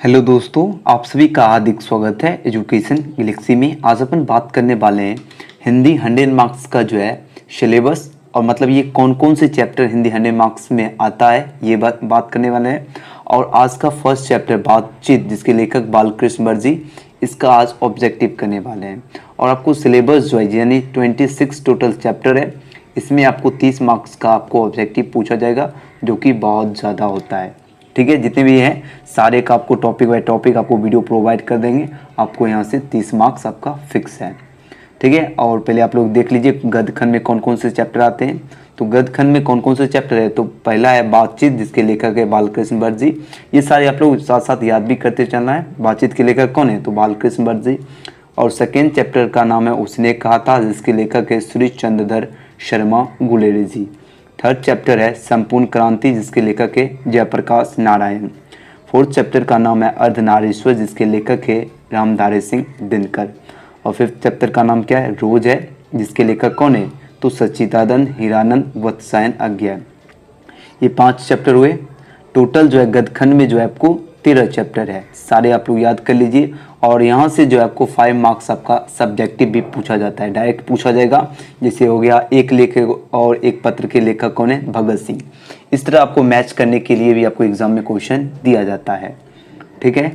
Hello दोस्तों, आप सभी का हार्दिक स्वागत है एजुकेशन गैलेक्सी में। आज अपन बात करने वाले हैं हिंदी 100 मार्क्स का जो है सिलेबस और मतलब ये कौन कौन से चैप्टर हिंदी 100 मार्क्स में आता है ये बात करने वाले हैं। और आज का फर्स्ट चैप्टर बातचीत, जिसके लेखक बालकृष्ण बर्जी, इसका आज ऑब्जेक्टिव करने वाले हैं। और आपको सिलेबस जो है यानी 26 टोटल चैप्टर है, इसमें आपको 30 मार्क्स का आपको ऑब्जेक्टिव पूछा जाएगा, जो कि बहुत ज़्यादा होता है। ठीक है, जितने भी हैं सारे का आपको टॉपिक बाय टॉपिक आपको वीडियो प्रोवाइड कर देंगे। आपको यहाँ से 30 मार्क्स आपका फिक्स है। ठीक है, और पहले आप लोग देख लीजिए गद्य खंड में कौन कौन से चैप्टर आते हैं। तो गद्य खंड में कौन कौन से चैप्टर है, तो पहला है बातचीत, जिसके लेखक है बालकृष्ण बर्जी। ये सारे आप लोग साथ साथ याद भी करते चलना है। बातचीत के लेखक कौन है, तो बालकृष्ण बर्जी। और सेकेंड चैप्टर का नाम है उसने कहा था, जिसके लेखक है श्री चंद्रधर शर्मा गुलेरी जी। थर्ड चैप्टर है संपूर्ण क्रांति, जिसके लेखक है जयप्रकाश नारायण। फोर्थ चैप्टर का नाम है अर्धनारीश्वर, जिसके लेखक है रामधारी सिंह दिनकर। और फिफ्थ चैप्टर का नाम क्या है, रोज है, जिसके लेखक कौन है, तो सच्चिदानंद हीरानंद वत्सायन अज्ञा। ये 5 चैप्टर हुए। टोटल जो है गद्यखंड में जो है आपको 13 चैप्टर है। सारे आप लोग याद कर लीजिए। और यहाँ से जो है आपको 5 मार्क्स आपका सब्जेक्टिव भी पूछा जाता है, डायरेक्ट पूछा जाएगा। जैसे हो गया एक लेखक और एक पत्र के लेखक कौन है, भगत सिंह। इस तरह आपको मैच करने के लिए भी आपको एग्जाम में क्वेश्चन दिया जाता है। ठीक है,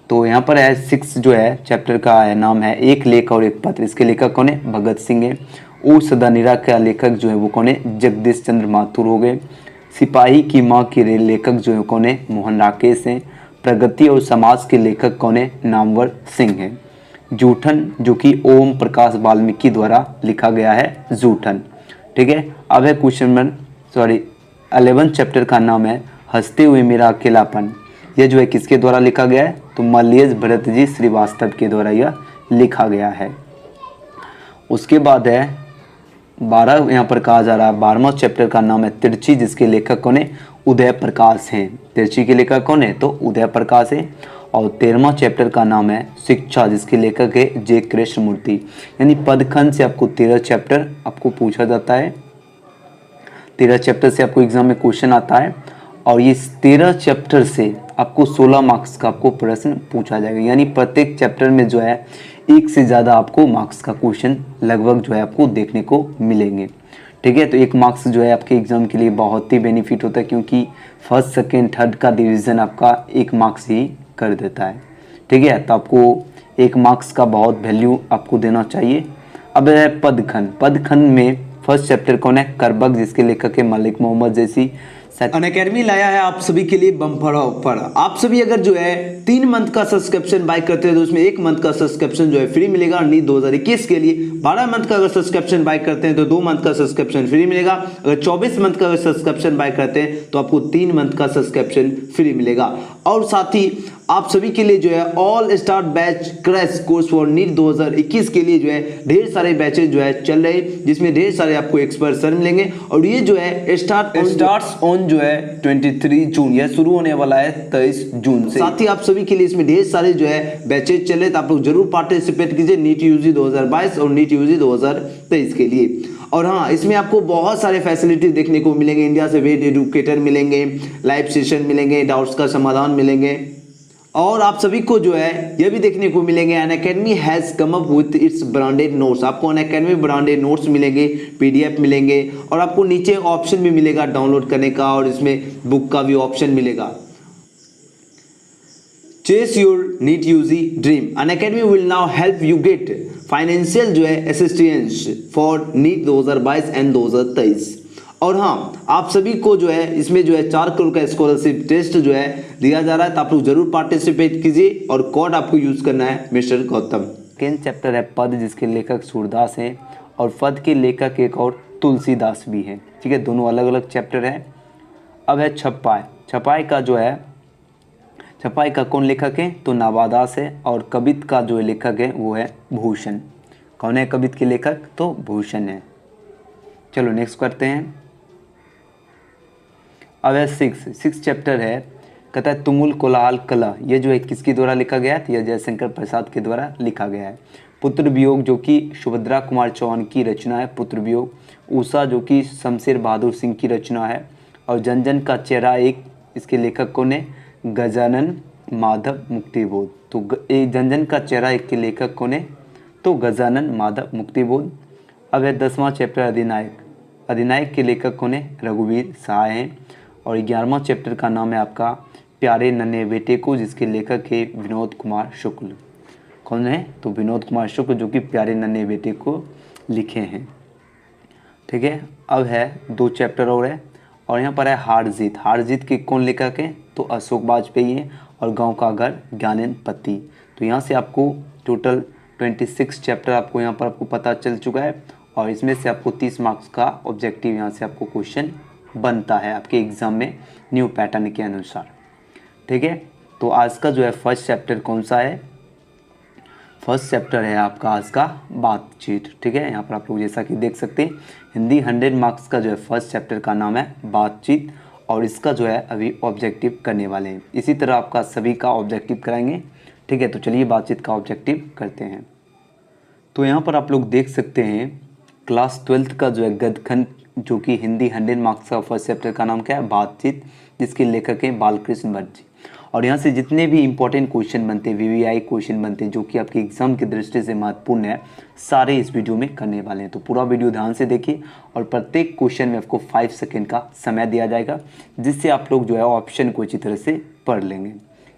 तो यहाँ पर है 6 जो है चैप्टर का है नाम है एक लेख और एक पत्र। इसके लेखक कौन है, भगत सिंह है। ओ सदानीरा का लेखक जो है वो कौन है, जगदीश चंद्र माथुर हो गए। सिपाही की माँ के लेखक जो है कौन है, मोहन राकेश हैं। प्रगति और समाज के लेखक कौन है, नामवर सिंह है। जूठन, जो कि ओम प्रकाश वाल्मीकि द्वारा लिखा गया है, जूठन। ठीक है, अब है क्वेश्चन नंबर 11 चैप्टर का नाम है हंसते हुए मेरा अकेलापन। यह जो है किसके द्वारा लिखा गया है, तो मलयज भरत जी श्रीवास्तव के द्वारा यह लिखा गया है। उसके बाद है 12 यहाँ पर कहा जा रहा है 12वां चैप्टर का नाम है तिरछी, जिसके लेखक कौन है, उदय प्रकाश हैं। तिरछी के लेखक कौन है, तो उदय प्रकाश है। और 13वां चैप्टर का नाम है शिक्षा, जिसके लेखक है जे कृष्णमूर्ति। यानी पदखंड से आपको 13 चैप्टर आपको पूछा जाता है। 13 चैप्टर से आपको एग्जाम में क्वेश्चन आता है। और ये 13 चैप्टर से आपको 16 मार्क्स का आपको प्रश्न पूछा जाएगा। यानी प्रत्येक चैप्टर में जो है एक से ज़्यादा आपको मार्क्स का क्वेश्चन लगभग जो है आपको देखने को मिलेंगे। ठीक है, तो 1 मार्क्स जो है आपके एग्जाम के लिए बहुत ही बेनिफिट होता है, क्योंकि फर्स्ट सेकेंड थर्ड का डिवीज़न आपका 1 मार्क्स ही कर देता है। ठीक है, तो आपको 1 मार्क्स का बहुत वैल्यू आपको देना चाहिए। अब है पदखंड। पदखंड में फर्स्ट चैप्टर कौन है, करबग, जिसके लेखक है मलिक मोहम्मद जैसी। अनअकैडमी लाया है आप सभी के लिए बम्पर ऑफर। आप सभी अगर जो है 3 मंथ का सब्सक्रिप्शन बाय करते हैं तो उसमें 1 मंथ का सब्सक्रिप्शन जो है फ्री मिलेगा नीट 2021 के लिए। 12 मंथ का अगर सब्सक्रिप्शन बाय करते हैं तो 2 मंथ का सब्सक्रिप्शन फ्री मिलेगा। अगर 24 मंथ का अगर सब्सक्रिप्शन बाय करते हैं तो आपको 3 मंथ का सब्सक्रिप्शन फ्री मिलेगा। और साथ ही आप सभी के लिए जो है all star batch crash course for NEET 2021 के लिए जो है ढेर सारे बैचेज जो है चल रहे हैं, जिसमें ढेर सारे आपको एक्सपर्ट सर मिलेंगे। और ये जो है स्टार्ट्स ऑन जो है 23 जून, यह शुरू होने वाला है 23 जून से। साथ ही आप सभी के लिए इसमें ढेर सारे जो है बैचेज चले, तो आप लोग जरूर पार्टिसिपेट कीजिए नीट यूजी 2022 और नीट यूजी 2023 के लिए। और हाँ, इसमें आपको बहुत सारे फैसिलिटीज देखने को मिलेंगे। इंडिया से वेट एडुकेटर मिलेंगे, लाइव सेशन मिलेंगे, डाउट्स का समाधान मिलेंगे। और आप सभी को जो है यह भी देखने को मिलेंगे Unacademy has come up with its branded notes. आपको अनअकैडमी ब्रांडेड नोट्स मिलेंगे, पीडीएफ मिलेंगे, और आपको नीचे ऑप्शन भी मिलेगा डाउनलोड करने का, और इसमें बुक का भी ऑप्शन मिलेगा। Chase your NEET UG dream. Unacademy will now help you get financial जो है असिस्टेंस फॉर नीट 2022 एंड 2023। और हाँ, आप सभी को जो है इसमें जो है 4 करोड़ का स्कॉलरशिप टेस्ट जो है दिया जा रहा है, तो आप लोग जरूर पार्टिसिपेट कीजिए। और कोड आपको यूज करना है मिस्टर गौतम। सेकेंड चैप्टर है पद, जिसके लेखक सूरदास हैं। और पद के लेखक एक और तुलसीदास भी हैं। ठीक है, दोनों अलग अलग चैप्टर हैं। अब है छपाई। छपाई का जो है, छपाई का कौन लेखक है, तो नावादास है। और कवित का जो लेखक है वो है भूषण। कौन है कवित के लेखक, तो भूषण है। चलो नेक्स्ट करते हैं। अब है 6 चैप्टर है, कहता है तुमुल कोलाहल कला। ये जो है किसके द्वारा लिखा गया है, यह जयशंकर प्रसाद के द्वारा लिखा गया है। पुत्र वियोग, जो कि सुभद्रा कुमार चौहान की रचना है, पुत्र वियोग। उषा, जो कि शमशेर बहादुर सिंह की रचना है। और जन जन का चेहरा एक, इसके लेखक कौन है, गजानन माधव मुक्तिबोध। तो एक जन जन का चेहरा एक के लेखक कौन है? तो गजानन माधव मुक्तिबोध। अब है 10वां चैप्टर अधिनायक। अधिनायक के लेखक कौन है? रघुवीर सहाय हैं। और 11वां चैप्टर का नाम है आपका प्यारे नन्हे बेटे को, जिसके लेखक है विनोद कुमार शुक्ल। कौन है? तो विनोद कुमार शुक्ल, जो कि प्यारे नन्हे बेटे को लिखे हैं। ठीक है, अब है 2 चैप्टर और है। और यहाँ पर है हार जीत। हार जीत के कौन लेखक हैं? तो अशोक वाजपेयी हैं। और गांव का घर ज्ञानेंद्र पति। तो यहाँ से आपको टोटल 26 चैप्टर आपको यहाँ पर आपको पता चल चुका है। और इसमें से आपको 30 मार्क्स का ऑब्जेक्टिव यहाँ से आपको क्वेश्चन बनता है आपके एग्ज़ाम में न्यू पैटर्न के अनुसार। ठीक है, तो आज का जो है फर्स्ट चैप्टर कौन सा है? फर्स्ट चैप्टर है आपका आज का बातचीत। ठीक है, यहाँ पर आप लोग जैसा कि देख सकते हैं हिंदी 100 मार्क्स का जो है फर्स्ट चैप्टर का नाम है बातचीत। और इसका जो है अभी ऑब्जेक्टिव करने वाले हैं। इसी तरह आपका सभी का ऑब्जेक्टिव कराएंगे। ठीक है, तो चलिए बातचीत का ऑब्जेक्टिव करते हैं। तो यहाँ पर आप लोग देख सकते हैं क्लास 12th का जो है गद्यखंड, जो कि हिंदी 100 मार्क्स का फर्स्ट चैप्टर का नाम क्या है? बातचीत, जिसके लेखक हैं बालकृष्ण भट्ट जी। और यहाँ से जितने भी इंपॉर्टेंट क्वेश्चन बनते हैं, वीवीआई क्वेश्चन बनते हैं, जो कि आपके एग्जाम की दृष्टि से महत्वपूर्ण है, सारे इस वीडियो में करने वाले हैं। तो पूरा वीडियो ध्यान से देखिए। और प्रत्येक क्वेश्चन में आपको 5 सेकेंड का समय दिया जाएगा, जिससे आप लोग जो है ऑप्शन को अच्छी तरह से पढ़ लेंगे।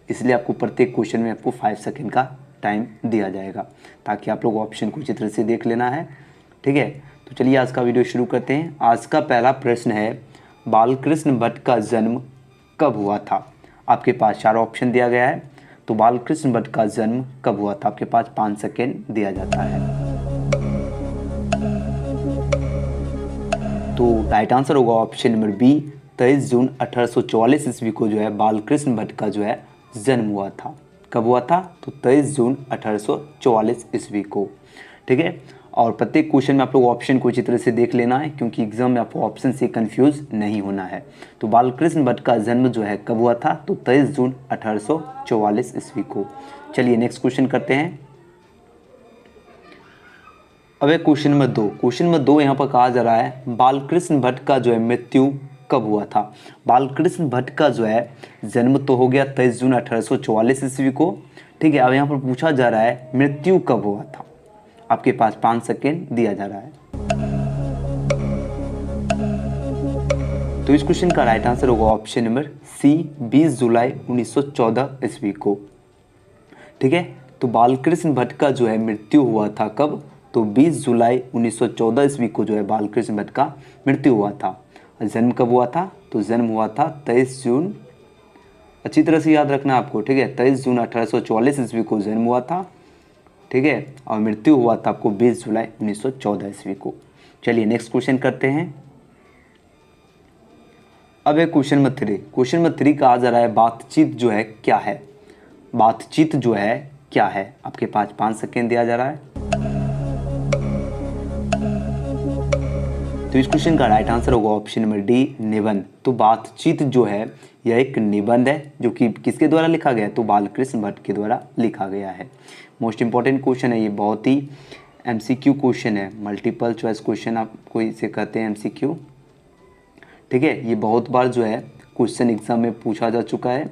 इसलिए आपको प्रत्येक क्वेश्चन में आपको 5 सेकेंड का टाइम दिया जाएगा, ताकि आप लोग ऑप्शन को अच्छी तरह से देख लेना है। ठीक है, तो चलिए आज का वीडियो शुरू करते हैं। आज का पहला प्रश्न है, बालकृष्ण भट्ट का जन्म कब हुआ था? आपके पास 4 ऑप्शन दिया गया है। तो बालकृष्ण भट्ट का जन्म कब हुआ था? आपके पास 5 सेकेंड दिया जाता है। तो राइट आंसर होगा ऑप्शन नंबर बी, 23 जून 1844 ईस्वी को जो है बालकृष्ण भट्ट का जो है जन्म हुआ था। कब हुआ था? तो 23 जून 1844 ईस्वी को। ठीक है, और प्रत्येक क्वेश्चन में आप लोग ऑप्शन को अच्छी तरह से देख लेना है, क्योंकि एग्जाम में आपको ऑप्शन से कंफ्यूज नहीं होना है। तो बालकृष्ण भट्ट का जन्म जो है कब हुआ था? तो 23 जून 1844 ईस्वी को। चलिए नेक्स्ट क्वेश्चन करते हैं। अब है क्वेश्चन नंबर 2। क्वेश्चन नंबर 2 यहाँ पर कहा जा रहा है, बालकृष्ण भट्ट का जो है मृत्यु कब हुआ था? बालकृष्ण भट्ट का जो है जन्म तो हो गया 23 जून 1844 ईस्वी को। ठीक है, अब यहाँ पर पूछा जा रहा है मृत्यु कब हुआ था? आपके पास 5 सेकेंड दिया जा रहा है। तो इस क्वेश्चन का राइट आंसर होगा ऑप्शन नंबर सी, 20 जुलाई 1914 ईस्वी को। ठीक है, तो बालकृष्ण भट्ट का जो है मृत्यु हुआ था कब? तो 20 जुलाई 1914 ईस्वी को जो है बालकृष्ण भट्ट का मृत्यु हुआ था। जन्म कब हुआ था? तो जन्म हुआ था 23 जून, अच्छी तरह से याद रखना आपको। ठीक है, 23 जून 1844 ईस्वी को जन्म हुआ था। ठीक है, और मृत्यु हुआ था आपको 20 जुलाई 1914 ईस्वी को। चलिए नेक्स्ट क्वेश्चन करते हैं। अब है क्वेश्चन नंबर 3। क्वेश्चन नंबर 3 कहा जा रहा है, बातचीत जो है क्या है? बातचीत जो है क्या है? आपके पास 5 सेकेंड दिया जा रहा है। तो इस क्वेश्चन का राइट आंसर होगा ऑप्शन नंबर डी, निबंध। तो बातचीत जो है यह एक निबंध है, जो कि किसके द्वारा लिखा गया है? तो बालकृष्ण भट्ट के द्वारा लिखा गया है। मोस्ट इंपॉर्टेंट क्वेश्चन है ये, बहुत ही एमसीक्यू क्वेश्चन है, मल्टीपल चॉइस क्वेश्चन आपको इसे कहते हैं एमसीक्यू। ठीक है, ये बहुत बार जो है क्वेश्चन एग्जाम में पूछा जा चुका है।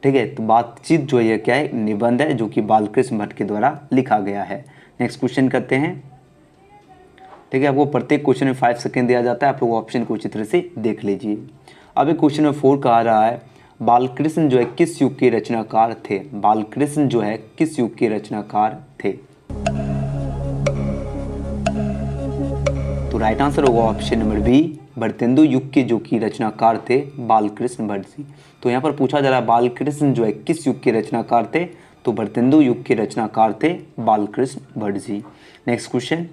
ठीक है, तो बातचीत जो है क्या है? निबंध है, जो कि बालकृष्ण भट्ट के द्वारा लिखा गया है। नेक्स्ट क्वेश्चन करते हैं। ठीक है, आपको प्रत्येक क्वेश्चन में 5 सेकेंड दिया जाता है। आप लोग ऑप्शन को अच्छी तरह से देख लीजिए। अब एक क्वेश्चन नंबर 4 कहा रहा है, बालकृष्ण जो है किस युग के रचनाकार थे? बालकृष्ण जो है किस युग के रचनाकार थे? तो राइट आंसर होगा ऑप्शन नंबर बी, भारतेंदु युग के जो कि रचनाकार थे बालकृष्ण भट्ट जी। तो यहाँ पर पूछा जा रहा है बालकृष्ण जो है किस युग के रचनाकार थे? तो भारतेंदु युग के रचनाकार थे बालकृष्ण भट्ट जी। Next question.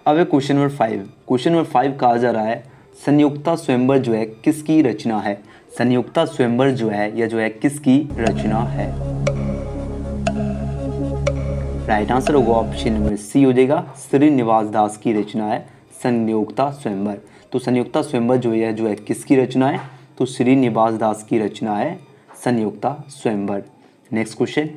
अब है क्वेश्चन नंबर 5। क्वेश्चन नंबर 5 कहा जा रहा है, संयुक्ता स्वयंवर जो है किसकी रचना है? संयुक्ता स्वयंवर जो है यह जो है किसकी रचना है? राइट आंसर होगा ऑप्शन नंबर सी हो जाएगा, श्रीनिवास दास की रचना है संयुक्ता स्वयंवर। तो संयुक्ता स्वयंवर जो है किसकी रचना है? तो श्रीनिवास दास की रचना है संयुक्ता स्वयंवर। Next question.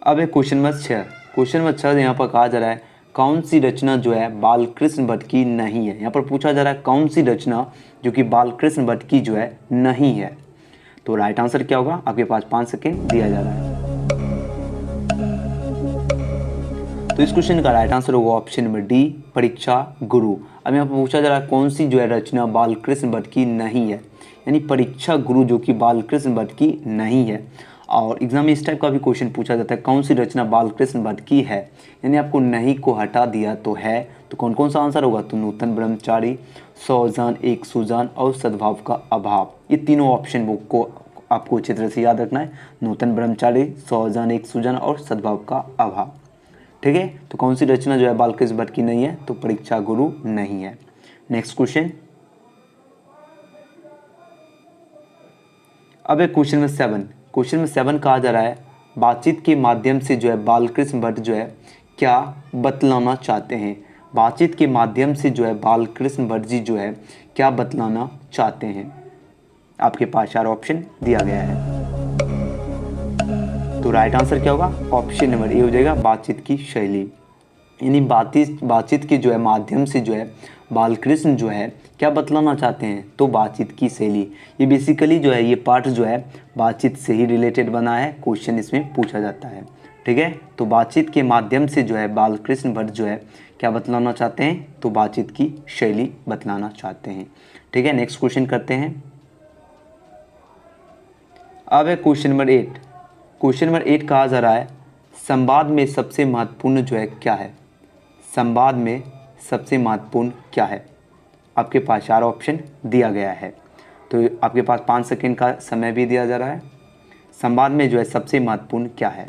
अब है क्वेश्चन नंबर 6। क्वेश्चन नंबर 6 यहाँ पर कहा जा रहा है, कौन सी रचना जो है बालकृष्ण भट्ट की नहीं है। यहाँ पर पूछा जा रहा है कौन सी रचना जो कि बालकृष्ण भट्ट की जो है नहीं है। तो राइट आंसर क्या होगा, आपके पास 5 सेकेंड दिया जा रहा है। तो इस क्वेश्चन का राइट आंसर होगा ऑप्शन नंबर डी, परीक्षा गुरु। अब यहाँ पर पूछा जा रहा है कौन सी जो है रचना बालकृष्ण भट्ट की नहीं है, यानी परीक्षा गुरु जो कि बालकृष्ण भट्ट की नहीं है। और एग्जाम में इस टाइप का भी क्वेश्चन पूछा जाता है कौन सी रचना बालकृष्ण भट्ट की है, यानी आपको नहीं को हटा दिया तो है, तो कौन कौन सा आंसर होगा, तो नूतन ब्रह्मचारी, 100 जान एक सुजान और सद्भाव का अभाव। ये तीनों ऑप्शन बुक को आपको अच्छी तरह से याद रखना है, नूतन ब्रह्मचारी, 100 जान एक सुजान और सद्भाव का अभाव। ठीक है, तो कौन सी रचना जो है बालकृष्ण भट्ट की नहीं है, तो परीक्षा गुरु नहीं है। नेक्स्ट क्वेश्चन, अब एक क्वेश्चन नंबर 7। क्वेश्चन नंबर 7 कहा जा रहा है बातचीत के माध्यम से जो है बालकृष्ण भट्ट जो है क्या बतलाना चाहते हैं। बातचीत के माध्यम से जो है बालकृष्ण भट्ट जी जो है क्या बतलाना चाहते हैं। आपके पास 4 ऑप्शन दिया गया है, तो राइट आंसर क्या होगा, ऑप्शन नंबर ए हो जाएगा, बातचीत की शैली। यानी बातचीत के जो है माध्यम से जो है बालकृष्ण जो है क्या बतलाना चाहते हैं, तो बातचीत की शैली। ये बेसिकली जो है ये पार्ट जो है बातचीत से ही रिलेटेड बना है, क्वेश्चन इसमें पूछा जाता है। ठीक है, तो बातचीत के माध्यम से जो है बालकृष्ण भट्ट जो है क्या बतलाना चाहते हैं, तो बातचीत की शैली बतलाना चाहते हैं। ठीक है, नेक्स्ट क्वेश्चन करते हैं। अब है क्वेश्चन नंबर 8। क्वेश्चन नंबर 8 कहा जा रहा है संवाद में सबसे महत्वपूर्ण जो है क्या है। संवाद में सबसे महत्वपूर्ण क्या है। आपके पास 4 ऑप्शन दिया गया है, तो आपके पास 5 सेकंड का समय भी दिया जा रहा है। संवाद में जो है सबसे महत्वपूर्ण क्या है,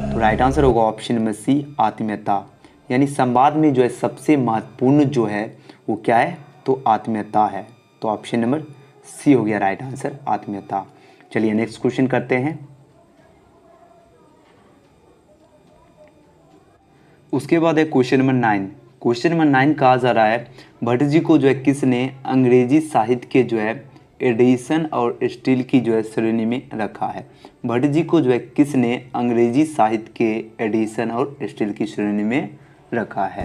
तो राइट आंसर होगा ऑप्शन नंबर सी, आत्मीयता। यानी संवाद में जो है सबसे महत्वपूर्ण जो है वो क्या है, तो आत्मीयता है। तो ऑप्शन नंबर सी हो गया राइट आंसर, आत्मीयता। चलिए नेक्स्ट क्वेश्चन करते हैं। उसके बाद है क्वेश्चन नंबर 9। क्वेश्चन नंबर 9 कहा जा रहा है भट्ट जी को जो है किसने अंग्रेजी साहित्य के जो है एडिशन और स्टील की जो है श्रेणी में रखा है। भट्ट जी को जो है किसने अंग्रेजी साहित्य के एडिशन और स्टील की श्रेणी में रखा है।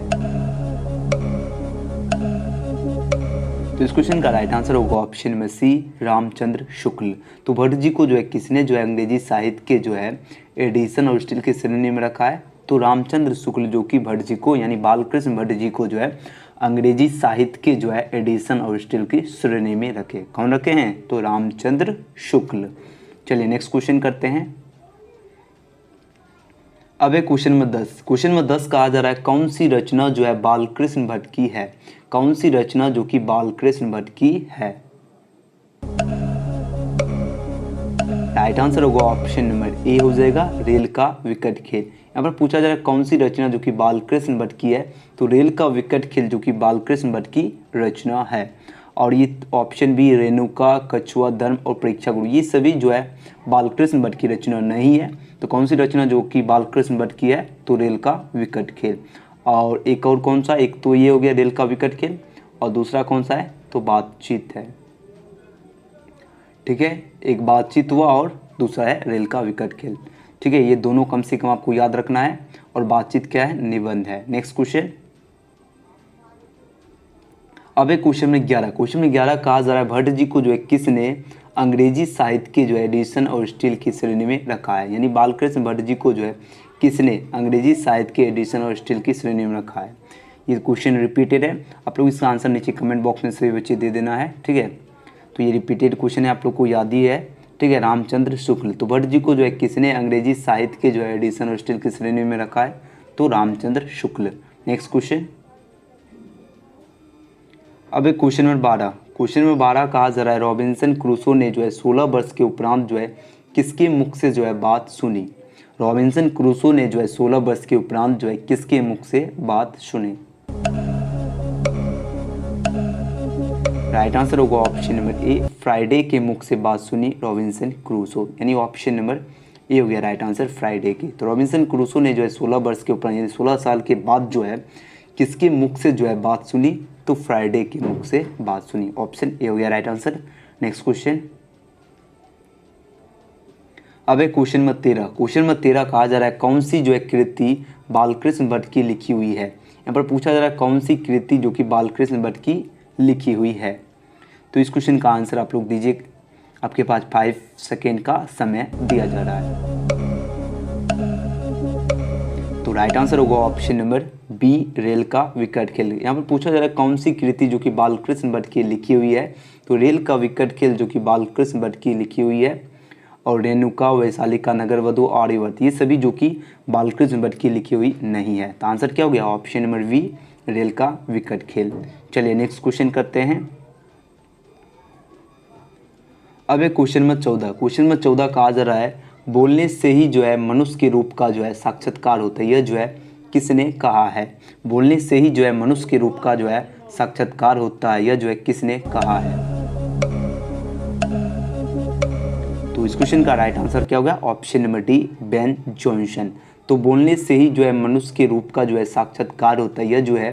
तो इस क्वेश्चन का राइट आंसर होगा ऑप्शन में सी, रामचंद्र शुक्ल। तो भट्ट जी को जो है किसने जो है अंग्रेजी साहित्य के जो है एडिशन और स्टील की श्रेणी में रखा है, तो रामचंद्र शुक्ल जो कि भट्ट जी को यानी बालकृष्ण भट्ट जी को जो है अंग्रेजी साहित्य के जो है एडिशन और स्टील की श्रेणी में रखे। कौन रखे हैं, तो रामचंद्र शुक्ल। चलिए नेक्स्ट क्वेश्चन करते हैं। अब है क्वेश्चन नंबर 10। क्वेश्चन नंबर 10 कहा जा रहा है कौन सी रचना जो है बालकृष्ण भट्ट की है। कौन सी रचना जो कि बालकृष्ण भट्ट की है। राइट आंसर होगा ऑप्शन नंबर ए हो जाएगा, रेल का विकट खेल। यहाँ पर पूछा जा रहा है कौन सी रचना जो कि बालकृष्ण भट्ट की है, तो रेल का विकट खेल जो कि बालकृष्ण भट्ट की रचना है। और ये ऑप्शन बी रेणुका, कछुआ धर्म और परीक्षा गुरु, ये सभी जो है बालकृष्ण भट्ट की रचना नहीं है। तो कौन सी रचना जो कि बालकृष्ण भट्ट की है, तो रेल का विकट खेल। और एक और कौन सा, एक तो ये हो गया रेल का विकट खेल और दूसरा कौन सा है, तो बातचीत है। ठीक है, एक बातचीत हुआ और दूसरा है रेल का विकट खेल। ठीक है, ये दोनों कम से कम आपको याद रखना है। और बातचीत क्या है, निबंध है। Next question. अब एक क्वेश्चन में 11। क्वेश्चन में 11 कहा जा रहा है भट्ट जी को जो है किसने अंग्रेजी साहित्य के जो है एडिशन और स्टील की श्रेणी में रखा है। यानी बालकृष्ण भट्ट जी को जो है किसने अंग्रेजी साहित्य के एडिशन और स्टील की श्रेणी में रखा है। ये क्वेश्चन रिपीटेड है, आप लोग इसका आंसर नीचे कमेंट बॉक्स में सभी बच्चे दे देना है। ठीक है, तो ये रिपीटेड क्वेश्चन है, आप लोग को याद ही है। ठीक है, रामचंद्र शुक्ल। तो भट्ट जी को जो है किसने अंग्रेजी साहित्य के जो है एडिशन और स्टील की श्रेणी में रखा है, तो रामचंद्र शुक्ल। Next question. अब एक क्वेश्चन नंबर 12। क्वेश्चन नंबर 12 कहा जा रहा है रॉबिन्सन क्रूसो ने जो है 16 वर्ष के उपरांत जो है किसके मुख से जो है बात सुनी। रॉबिन्सन क्रूसो ने जो है 16 वर्ष के उपरांत जो है किसके मुख से बात सुनी। राइट आंसर होगा ऑप्शन नंबर ए, फ्राइडे के मुख से बात सुनी रॉबिन्सन क्रूसो। यानी ऑप्शन नंबर ए हो गया राइट आंसर, फ्राइडे के। तो रॉबिन्सन क्रूसो ने जो है 16 वर्ष के उपरांत यानी 16 साल के बाद जो है किसके मुख से जो है बात सुनी, तो फ्राइडे के मुख से बात सुनी। ऑप्शन ए हो गया राइट आंसर। Next question. अब है क्वेश्चन नंबर 13। क्वेश्चन नंबर 13 कहा जा रहा है कौन सी जो है कृति बालकृष्ण भट्ट की लिखी हुई है। यहाँ पर पूछा जा रहा है कौन सी कृति जो कि बालकृष्ण भट्ट की लिखी हुई है। तो इस क्वेश्चन का आंसर आप लोग दीजिए, आपके पास 5 सेकेंड का समय दिया जा रहा है। तो राइट आंसर होगा ऑप्शन नंबर बी, रेल का विकट खेल। यहाँ पर पूछा जा रहा है कौन सी कृति जो कि बालकृष्ण भट्ट की लिखी हुई है। तो रेल का विकट खेल जो कि बालकृष्ण भट्ट की लिखी हुई है, और रेणुका, वैशालिका, नगरवधु, आर्यवर्त, ये सभी जो कि बालकृष्ण भट्ट की लिखी हुई नहीं है। तो आंसर क्या हो गया, ऑप्शन नंबर बी, रेल का विकट खेल। चलिए नेक्स्ट क्वेश्चन करते हैं। अब है क्वेश्चन नंबर 14। क्वेश्चन नंबर 14 कहा जा रहा है बोलने से ही जो है मनुष्य के रूप का जो है साक्षात्कार होता है, यह जो है किसने कहा है। बोलने से ही जो है मनुष्य के रूप का जो है साक्षात्कार होता है, यह जो है किसने कहा है। तो इस क्वेश्चन का राइट आंसर क्या होगा, option number D, Ben Jonson. तो बोलने से ही जो है मनुष्य के रूप का जो है साक्षात्कार होता है, यह जो है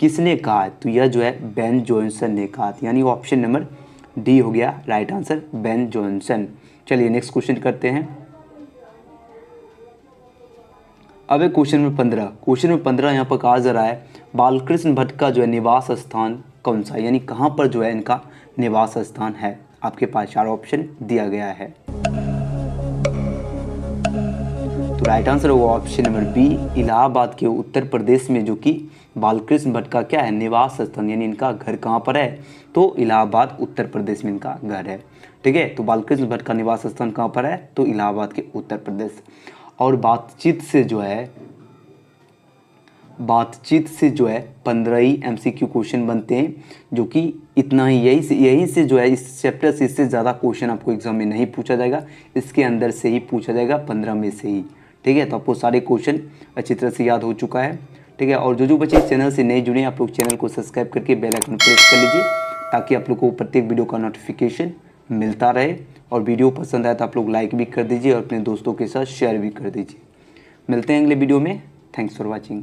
किसने कहा है। तो यह जो है बेन जॉनसन ने कहा, यानी ऑप्शन नंबर डी हो गया राइट आंसर, बेन जॉनसन। चलिए नेक्स्ट क्वेश्चन करते हैं। अब है क्वेश्चन नंबर 15। क्वेश्चन नंबर 15 यहाँ पर कहा जा रहा है बालकृष्ण भट्ट का जो है निवास स्थान कौन सा, यानी कहाँ पर जो है इनका निवास स्थान है। आपके पास 4 ऑप्शन दिया गया है। तो राइट आंसर होगा ऑप्शन नंबर बी, इलाहाबाद के उत्तर प्रदेश में जो कि बालकृष्ण भट्ट का क्या है, निवास स्थान, यानी इनका घर कहाँ पर है। तो इलाहाबाद उत्तर प्रदेश में इनका घर है। ठीक है, तो बालकृष्ण भट्ट का निवास स्थान कहाँ पर है, तो इलाहाबाद के उत्तर प्रदेश। और बातचीत से जो है 15 ही MCQ क्वेश्चन बनते हैं, जो कि इतना ही, यही से जो है इस चैप्टर से इससे ज़्यादा क्वेश्चन आपको एग्जाम में नहीं पूछा जाएगा, इसके अंदर से ही पूछा जाएगा 15 में से ही। ठीक है, तो आपको सारे क्वेश्चन अच्छी तरह से याद हो चुका है। ठीक है, और जो बच्चे इस चैनल से नहीं जुड़े आप लोग चैनल को सब्सक्राइब करके बेल आइकन प्रेस कर लीजिए, ताकि आप लोग को प्रत्येक वीडियो का नोटिफिकेशन मिलता रहे। और वीडियो पसंद आए तो आप लोग लाइक भी कर दीजिए और अपने दोस्तों के साथ शेयर भी कर दीजिए। मिलते हैं अगले वीडियो में। Thanks for watching.